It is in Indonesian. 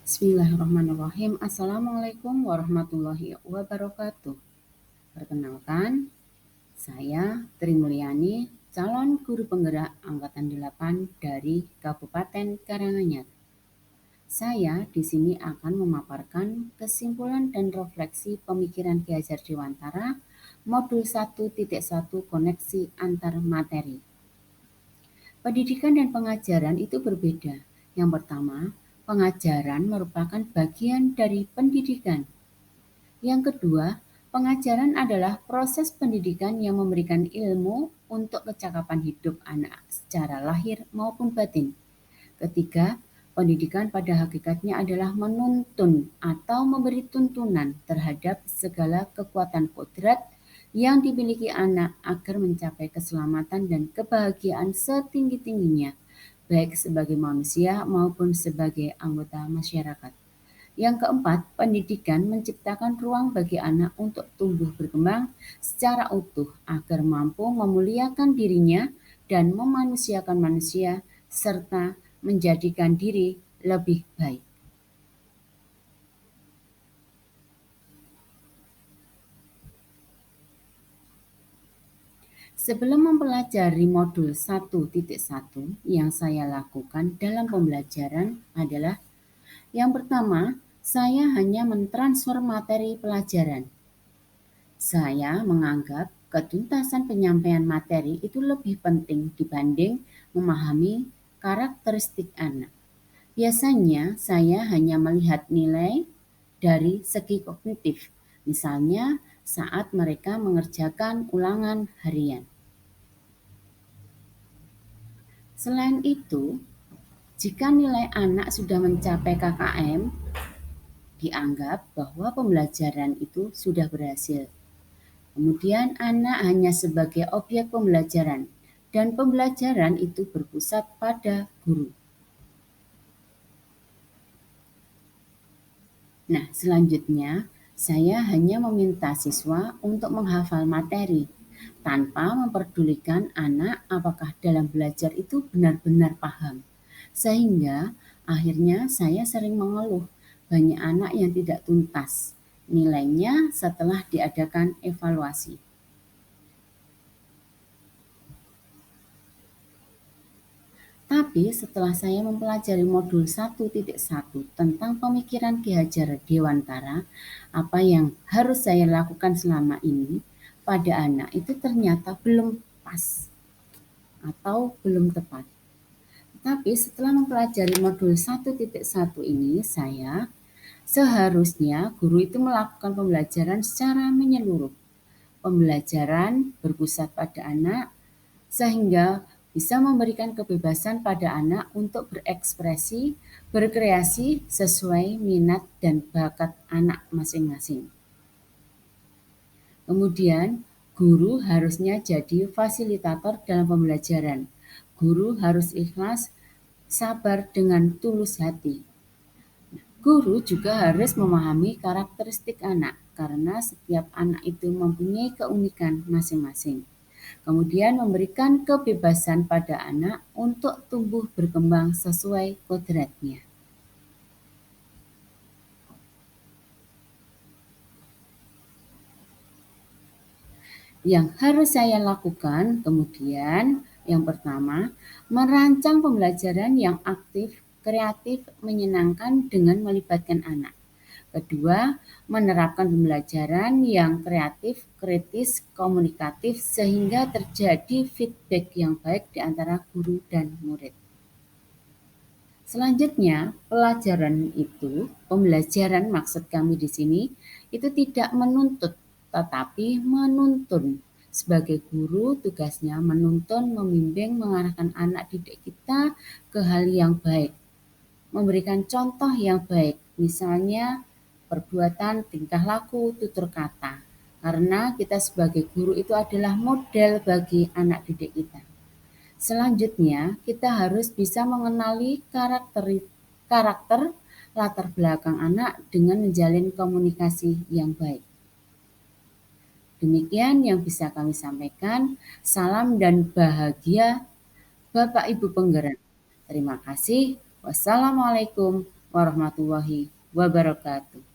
Bismillahirrahmanirrahim. Assalamualaikum warahmatullahi wabarakatuh. Perkenalkan, saya Tri Mulyani, calon guru penggerak Angkatan 8 dari Kabupaten Karanganyar. Saya di sini akan memaparkan kesimpulan dan refleksi pemikiran Ki Hajar Dewantara Modul 1.1 Koneksi Antar Materi. Pendidikan dan pengajaran itu berbeda. Yang pertama, pengajaran merupakan bagian dari pendidikan. Yang kedua, pengajaran adalah proses pendidikan yang memberikan ilmu untuk kecakapan hidup anak secara lahir maupun batin. Ketiga, pendidikan pada hakikatnya adalah menuntun atau memberi tuntunan terhadap segala kekuatan kodrat yang dimiliki anak agar mencapai keselamatan dan kebahagiaan setinggi-tingginya, baik sebagai manusia maupun sebagai anggota masyarakat. Yang keempat, pendidikan menciptakan ruang bagi anak untuk tumbuh berkembang secara utuh agar mampu memuliakan dirinya dan memanusiakan manusia serta menjadikan diri lebih baik. Sebelum mempelajari modul 1.1 yang saya lakukan dalam pembelajaran adalah yang pertama, saya hanya mentransfer materi pelajaran. Saya menganggap ketuntasan penyampaian materi itu lebih penting dibanding memahami karakteristik anak. Biasanya saya hanya melihat nilai dari segi kognitif, misalnya saat mereka mengerjakan ulangan harian. Selain itu, jika nilai anak sudah mencapai KKM, dianggap bahwa pembelajaran itu sudah berhasil. Kemudian anak hanya sebagai objek pembelajaran dan pembelajaran itu berpusat pada guru. Nah, selanjutnya saya hanya meminta siswa untuk menghafal materi tanpa memperdulikan anak apakah dalam belajar itu benar-benar paham. Sehingga akhirnya saya sering mengeluh banyak anak yang tidak tuntas nilainya setelah diadakan evaluasi. Tapi setelah saya mempelajari modul 1.1 tentang pemikiran Ki Hajar Dewantara, apa yang harus saya lakukan selama ini pada anak itu ternyata belum pas atau belum tepat. Tapi setelah mempelajari modul 1.1 ini, saya seharusnya guru itu melakukan pembelajaran secara menyeluruh. Pembelajaran berpusat pada anak sehingga bisa memberikan kebebasan pada anak untuk berekspresi, berkreasi sesuai minat dan bakat anak masing-masing. Kemudian, guru harusnya jadi fasilitator dalam pembelajaran. Guru harus ikhlas, sabar dengan tulus hati. Guru juga harus memahami karakteristik anak karena setiap anak itu mempunyai keunikan masing-masing. Kemudian memberikan kebebasan pada anak untuk tumbuh berkembang sesuai kodratnya. Yang harus saya lakukan kemudian yang pertama, merancang pembelajaran yang aktif, kreatif, menyenangkan dengan melibatkan anak. Kedua, menerapkan pembelajaran yang kreatif, kritis, komunikatif sehingga terjadi feedback yang baik di antara guru dan murid. Selanjutnya, pembelajaran maksud kami di sini itu tidak menuntut tetapi menuntun. Sebagai guru, tugasnya menuntun, membimbing, mengarahkan anak didik kita ke hal yang baik, memberikan contoh yang baik, misalnya perbuatan, tingkah laku, tutur kata. Karena kita sebagai guru itu adalah model bagi anak didik kita. Selanjutnya, kita harus bisa mengenali karakter latar belakang anak dengan menjalin komunikasi yang baik. Demikian yang bisa kami sampaikan. Salam dan bahagia Bapak Ibu penggerak. Terima kasih. Wassalamualaikum warahmatullahi wabarakatuh.